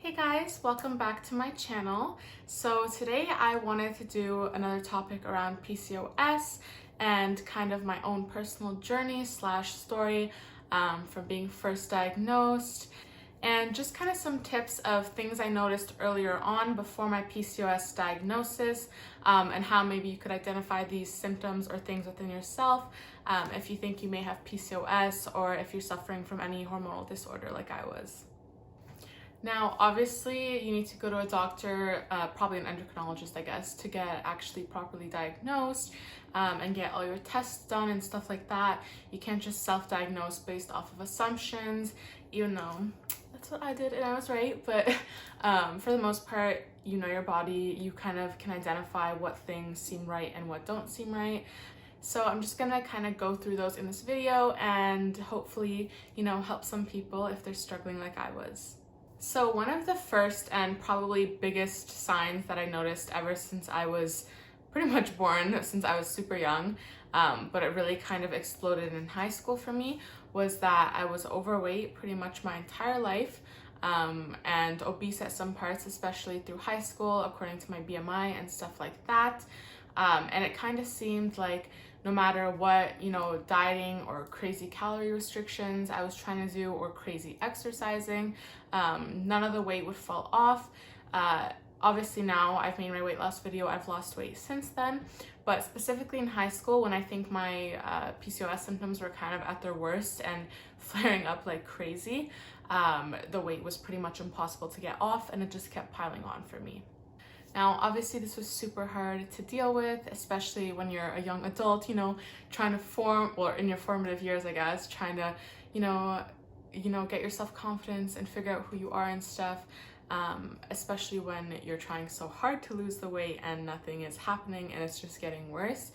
Hey guys, welcome back to my channel. So today I wanted to do another topic around PCOS and kind of my own personal journey slash story from being first diagnosed, and just kind of some tips of things I noticed earlier on before my PCOS diagnosis, and how maybe you could identify these symptoms or things within yourself if you think you may have PCOS or if you're suffering from any hormonal disorder like I was. Now, obviously, you need to go to a doctor, probably an endocrinologist, I guess, to get actually properly diagnosed and get all your tests done and stuff like that. You can't just self-diagnose based off of assumptions, even though that's what I did and I was right. But for the most part, you know your body, you kind of can identify what things seem right and what don't seem right. So I'm just gonna kind of go through those in this video and hopefully, help some people if they're struggling like I was. So one of the first and probably biggest signs that I noticed ever since I was pretty much born, since I was super young, but it really kind of exploded in high school for me, was that I was overweight pretty much my entire life, and obese at some parts, especially through high school, according to my BMI and stuff like that. And it kind of seemed like no matter what, dieting or crazy calorie restrictions I was trying to do or crazy exercising, none of the weight would fall off. Obviously now I've made my weight loss video, I've lost weight since then, but specifically in high school when I think my PCOS symptoms were kind of at their worst and flaring up like crazy, the weight was pretty much impossible to get off and it just kept piling on for me. Now, obviously this was super hard to deal with, especially when you're a young adult, trying to form, or in your formative years, I guess, trying to, get your self-confidence and figure out who you are and stuff, especially when you're trying so hard to lose the weight and nothing is happening and it's just getting worse.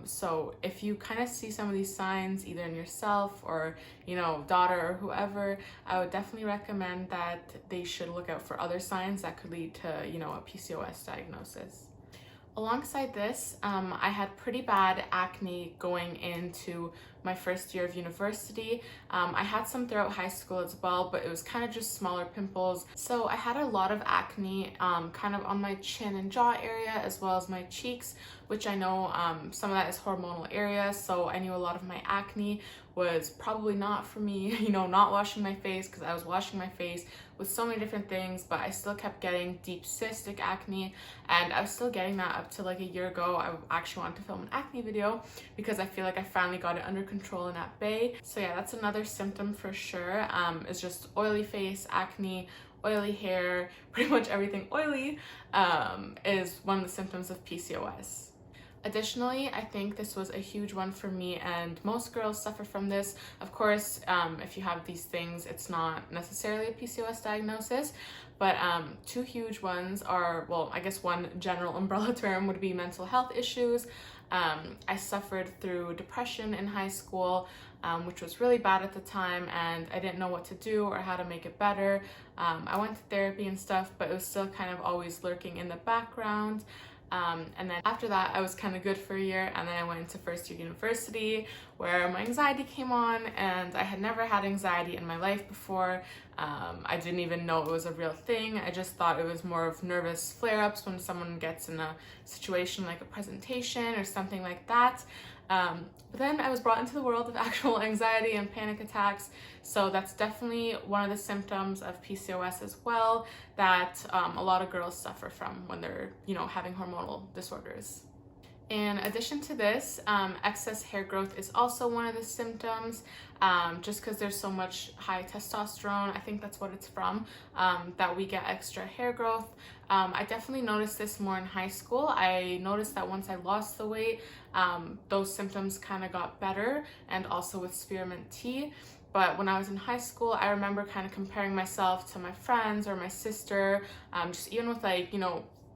So if you kind of see some of these signs either in yourself or, daughter or whoever, I would definitely recommend that they should look out for other signs that could lead to, a PCOS diagnosis. Alongside this, I had pretty bad acne going into my first year of university. I had some throughout high school as well, but it was kind of just smaller pimples. So I had a lot of acne kind of on my chin and jaw area as well as my cheeks, which I know some of that is hormonal area. So I knew a lot of my acne was probably not for me, not washing my face, because I was washing my face with so many different things, but I still kept getting deep cystic acne, and I was still getting that up to like a year ago. I actually wanted to film an acne video because I feel like I finally got it under control and at bay. So yeah, that's another symptom for sure. It's just oily face, acne, oily hair, pretty much everything oily is one of the symptoms of PCOS. Additionally, I think this was a huge one for me, and most girls suffer from this. Of course, if you have these things, it's not necessarily a PCOS diagnosis, but two huge ones are, well, I guess one general umbrella term would be mental health issues. I suffered through depression in high school, which was really bad at the time, and I didn't know what to do or how to make it better. I went to therapy and stuff, but it was still kind of always lurking in the background. And then after that, I was kind of good for a year, and then I went into first year university where my anxiety came on, and I had never had anxiety in my life before. I didn't even know it was a real thing. I just thought it was more of nervous flare-ups when someone gets in a situation like a presentation or something like that. But then I was brought into the world of actual anxiety and panic attacks. So that's definitely one of the symptoms of PCOS as well that a lot of girls suffer from when they're, having hormonal disorders. In addition to this, excess hair growth is also one of the symptoms, just because there's so much high testosterone. I think that's what it's from, that we get extra hair growth. I definitely noticed this more in high school. I noticed that once I lost the weight, those symptoms kind of got better, and also with spearmint tea. But when I was in high school, I remember kind of comparing myself to my friends or my sister, just even with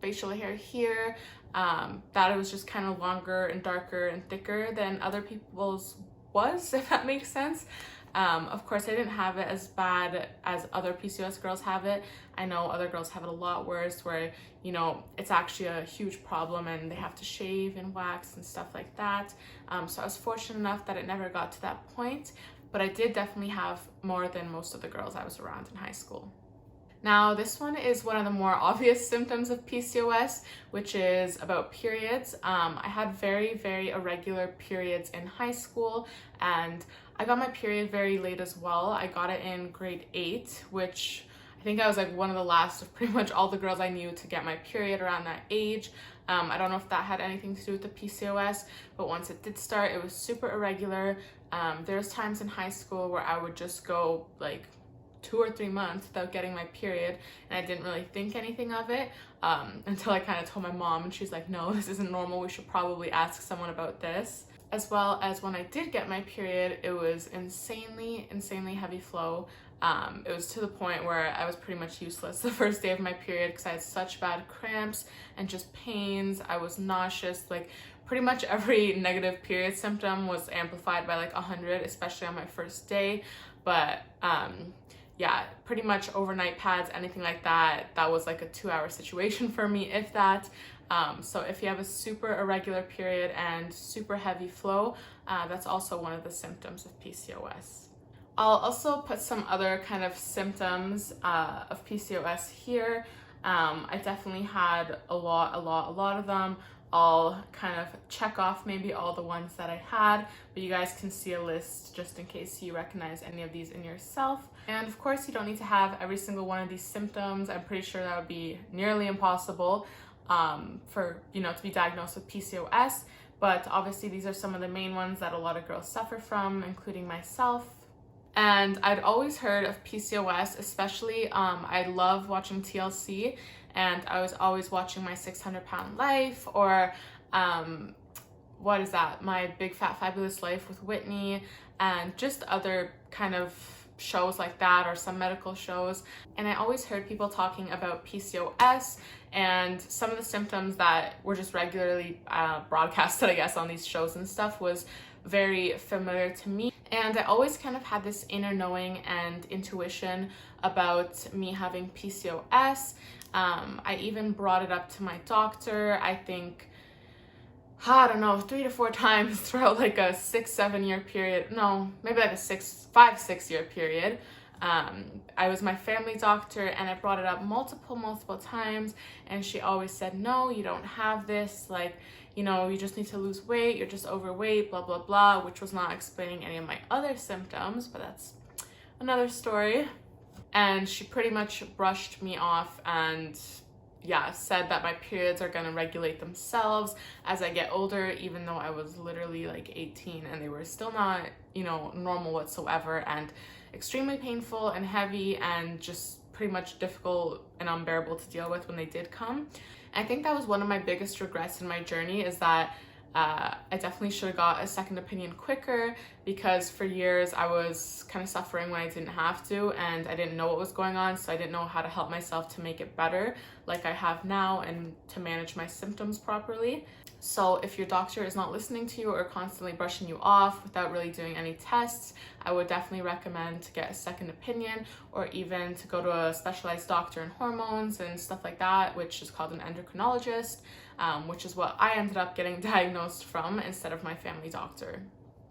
facial hair here, that it was just kind of longer and darker and thicker than other people's was, if that makes sense. Of course, I didn't have it as bad as other PCOS girls have it. I know other girls have it a lot worse where, it's actually a huge problem and they have to shave and wax and stuff like that. So I was fortunate enough that it never got to that point, but I did definitely have more than most of the girls I was around in high school. Now, this one is one of the more obvious symptoms of PCOS, which is about periods. I had very, very irregular periods in high school, and I got my period very late as well. I got it in grade 8, which I think I was like one of the last of pretty much all the girls I knew to get my period around that age. I don't know if that had anything to do with the PCOS, but once it did start, it was super irregular. There's times in high school where I would just go like 2 or 3 months without getting my period, and I didn't really think anything of it until I kind of told my mom, and she's like, no, this isn't normal, we should probably ask someone about this. As well as when I did get my period, it was insanely heavy flow. It was to the point where I was pretty much useless the first day of my period because I had such bad cramps and just pains. I was nauseous. Like pretty much every negative period symptom was amplified by like 100, especially on my first day. But yeah, pretty much overnight pads, anything like that, that was like a 2-hour situation for me, if that. So if you have a super irregular period and super heavy flow, that's also one of the symptoms of PCOS. I'll also put some other kind of symptoms of PCOS here. I definitely had a lot of them. I'll kind of check off maybe all the ones that I had, but you guys can see a list just in case you recognize any of these in yourself. And of course, you don't need to have every single one of these symptoms. I'm pretty sure that would be nearly impossible for, to be diagnosed with PCOS, but obviously these are some of the main ones that a lot of girls suffer from, including myself. And I'd always heard of PCOS, especially I love watching TLC, and I was always watching My 600 Pound Life, or what is that, My Big Fat Fabulous Life with Whitney, and just other kind of shows like that, or some medical shows. And I always heard people talking about PCOS, and some of the symptoms that were just regularly broadcasted, I guess, on these shows and stuff was very familiar to me. And I always kind of had this inner knowing and intuition about me having PCOS. I even brought it up to my doctor, I think, I don't know, 3 to 4 times throughout like a 6-7 year period. No, maybe like a 5-6 year period. I was my family doctor, and I brought it up multiple times, and she always said, no, you don't have this, like, you just need to lose weight, you're just overweight, blah, blah, blah, which was not explaining any of my other symptoms, but that's another story. And she pretty much brushed me off and said that my periods are going to regulate themselves as I get older, even though I was literally like 18 and they were still not, normal whatsoever, and extremely painful and heavy and just pretty much difficult and unbearable to deal with when they did come. I think that was one of my biggest regrets in my journey, is that I definitely should have got a second opinion quicker, because for years I was kind of suffering when I didn't have to, and I didn't know what was going on, so I didn't know how to help myself to make it better like I have now, and to manage my symptoms properly. So if your doctor is not listening to you or constantly brushing you off without really doing any tests, I would definitely recommend to get a second opinion, or even to go to a specialized doctor in hormones and stuff like that, which is called an endocrinologist, which is what I ended up getting diagnosed from instead of my family doctor.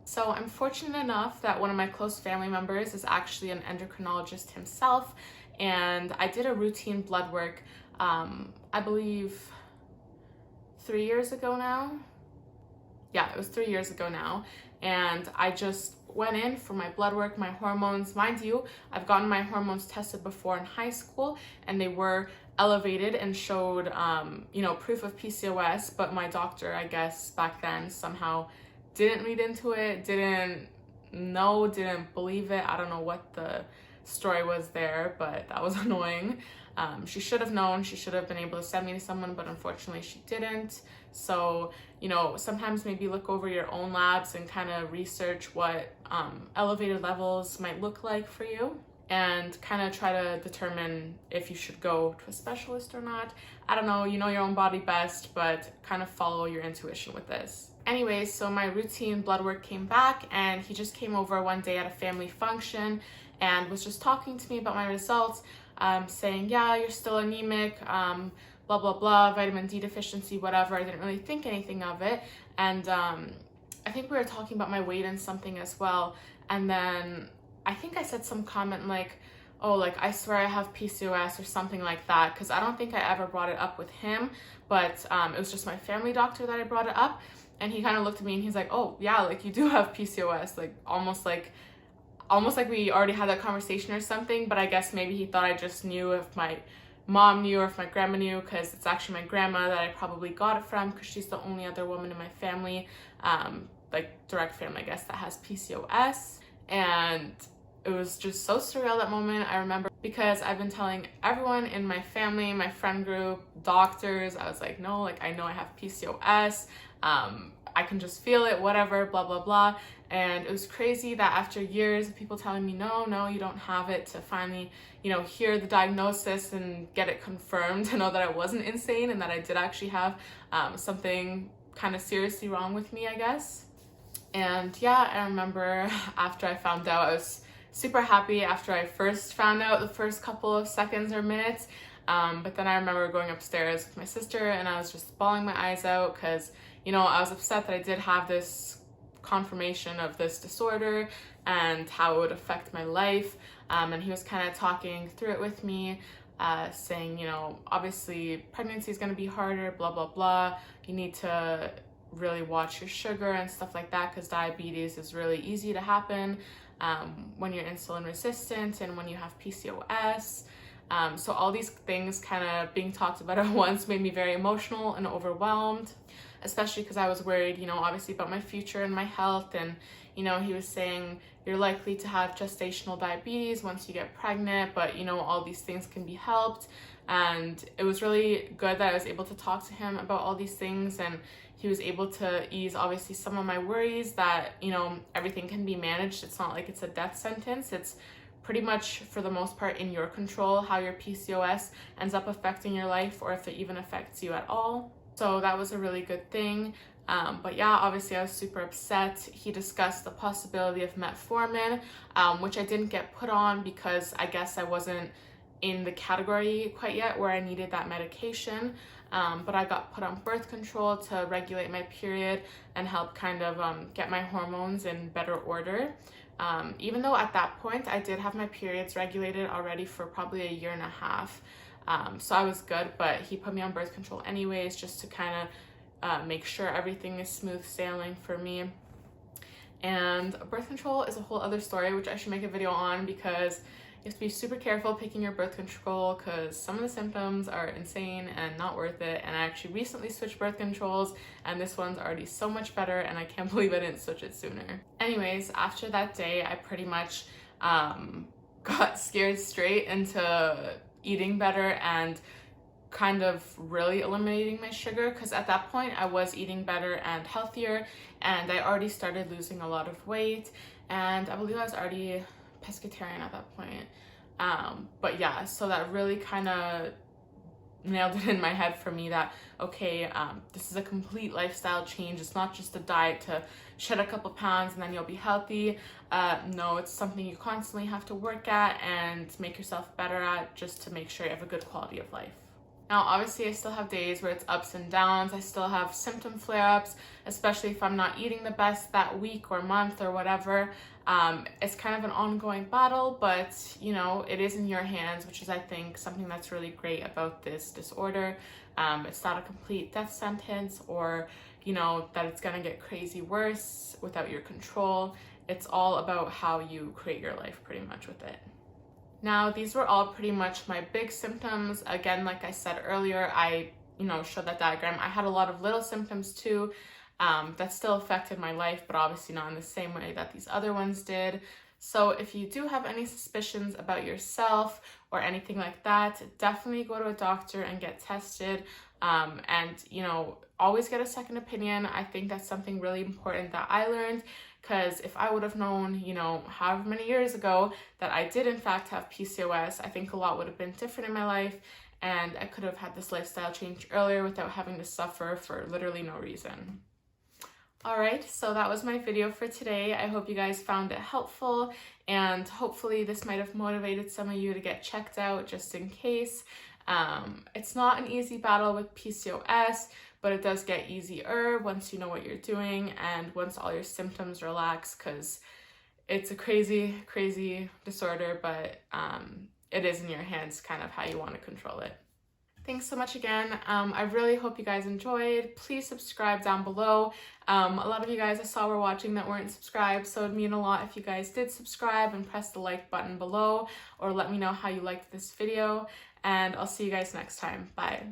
So I'm fortunate enough that one of my close family members is actually an endocrinologist himself, and I did a routine blood work, I believe 3 years ago now. Yeah, it was 3 years ago now. And I just went in for my blood work, my hormones. Mind you, I've gotten my hormones tested before in high school, and they were elevated and showed, proof of PCOS. But my doctor, I guess, back then somehow didn't read into it, didn't believe it. I don't know what the story was there, but that was annoying. She should have known, she should have been able to send me to someone, but unfortunately she didn't. So, sometimes maybe look over your own labs and kind of research what elevated levels might look like for you, and kind of try to determine if you should go to a specialist or not. I don't know, you know your own body best, but kind of follow your intuition with this. Anyways, so my routine blood work came back, and he just came over one day at a family function and was just talking to me about my results, saying, yeah, you're still anemic, blah, blah, blah, vitamin D deficiency, whatever. I didn't really think anything of it. And I think we were talking about my weight and something as well. And then I think I said some comment like, oh, like, I swear I have PCOS or something like that, because I don't think I ever brought it up with him, but it was just my family doctor that I brought it up, and he kind of looked at me and he's like, oh yeah, like, you do have PCOS, like almost like we already had that conversation or something. But I guess maybe he thought I just knew if my mom knew or if my grandma knew, because it's actually my grandma that I probably got it from, because she's the only other woman in my family, like direct family, I guess, that has PCOS. And it was just so surreal, that moment. I remember, because I've been telling everyone in my family, my friend group, doctors, I was like, no, like, I know I have PCOS, I can just feel it, whatever, blah blah blah. And it was crazy that after years of people telling me no, you don't have it, to finally, you know, hear the diagnosis and get it confirmed, to know that I wasn't insane and that I did actually have something kind of seriously wrong with me, I guess. And yeah, I remember after I found out, I was super happy after I first found out, the first couple of seconds or minutes. But then I remember going upstairs with my sister and I was just bawling my eyes out, because, you know, I was upset that I did have this confirmation of this disorder and how it would affect my life. And he was kind of talking through it with me, saying, you know, obviously pregnancy is going to be harder, blah, blah, blah. You need to really watch your sugar and stuff like that, because diabetes is really easy to happen when you're insulin resistant and when you have PCOS. So all these things kind of being talked about at once made me very emotional and overwhelmed, especially because I was worried, you know, obviously about my future and my health. And, you know, he was saying you're likely to have gestational diabetes once you get pregnant, but, you know, all these things can be helped. And it was really good that I was able to talk to him about all these things, and he was able to ease obviously some of my worries that, you know, everything can be managed. It's not like it's a death sentence. It's pretty much, for the most part, in your control how your PCOS ends up affecting your life, or if it even affects you at all. So that was a really good thing. But yeah, obviously I was super upset. He discussed the possibility of metformin, which I didn't get put on because I guess I wasn't in the category quite yet where I needed that medication. But I got put on birth control to regulate my period and help kind of get my hormones in better order. Even though at that point I did have my periods regulated already for probably a year and a half. So I was good, but he put me on birth control anyways, just to kind of make sure everything is smooth sailing for me. And birth control is a whole other story, which I should make a video on, because you have to be super careful picking your birth control, because some of the symptoms are insane and not worth it. And I actually recently switched birth controls, and this one's already so much better, and I can't believe I didn't switch it sooner. Anyways, after that day, I pretty much got scared straight into eating better and kind of really eliminating my sugar, because at that point I was eating better and healthier, and I already started losing a lot of weight, and I believe I was already pescatarian at that point. But yeah, so that really kind of nailed it in my head for me that, okay, this is a complete lifestyle change. It's not just a diet to shed a couple pounds and then you'll be healthy. No, it's something you constantly have to work at and make yourself better at, just to make sure you have a good quality of life. Now, obviously, I still have days where it's ups and downs. I still have symptom flare-ups, especially if I'm not eating the best that week or month or whatever. It's kind of an ongoing battle, but, you know, it is in your hands, which is, I think, something that's really great about this disorder. It's not a complete death sentence, or, you know, that it's gonna get crazy worse without your control. It's all about how you create your life, pretty much, with it. Now, these were all pretty much my big symptoms. Again, like I said earlier, I, you know, showed that diagram. I had a lot of little symptoms too that still affected my life, but obviously not in the same way that these other ones did. So if you do have any suspicions about yourself or anything like that, definitely go to a doctor and get tested. And, you know, always get a second opinion. I think that's something really important that I learned, because if I would have known, you know, however many years ago that I did in fact have PCOS, I think a lot would have been different in my life, and I could have had this lifestyle change earlier without having to suffer for literally no reason. Alright, so that was my video for today. I hope you guys found it helpful, and hopefully this might have motivated some of you to get checked out just in case. It's not an easy battle with PCOS, but it does get easier once you know what you're doing and once all your symptoms relax, because it's a crazy disorder, but it is in your hands kind of how you want to control it. Thanks so much again. I really hope you guys enjoyed. Please subscribe down below. A lot of you guys I saw were watching that weren't subscribed, so it'd mean a lot if you guys did subscribe and press the like button below, or let me know how you liked this video, and I'll see you guys next time. Bye.